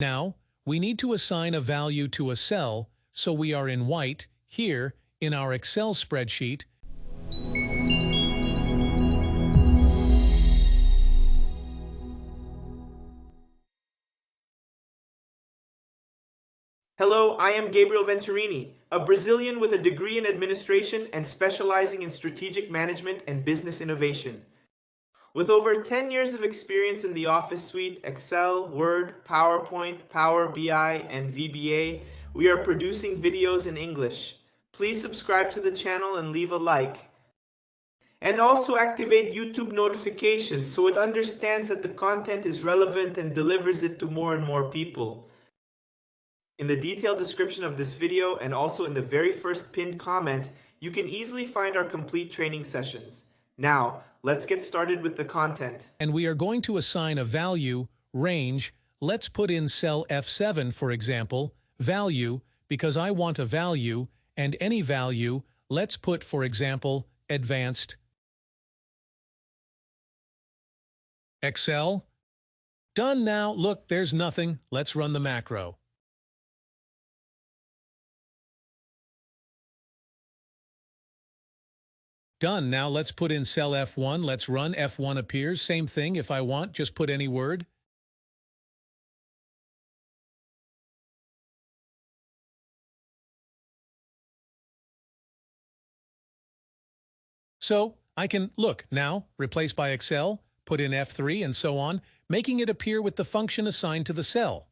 Now, we need to assign a value to a cell, so we are in white, here, in our Excel spreadsheet. Hello, I am Gabriel Venturini, a Brazilian with a degree in administration and specializing in strategic management and business innovation. With over 10 years of experience in the Office suite, Excel, Word, PowerPoint, Power BI, and VBA, we are producing videos in English. Please subscribe to the channel and leave a like. And also activate YouTube notifications so it understands that the content is relevant and delivers it to more and more people. In the detailed description of this video and also in the very first pinned comment, you can easily find our complete training sessions. Now, let's get started with the content. And we are going to assign a value, range. Let's put in cell F7, for example, value, because I want a value, and any value. Let's put, for example, advanced. Excel. Done now. Look, there's nothing. Let's run the macro. Done. Now let's put in cell F1. Let's run. F1 appears. Same thing. If I want, just put any word. So I can, look, now, replace by Excel, put in F3 and so on, making it appear with the function assigned to the cell.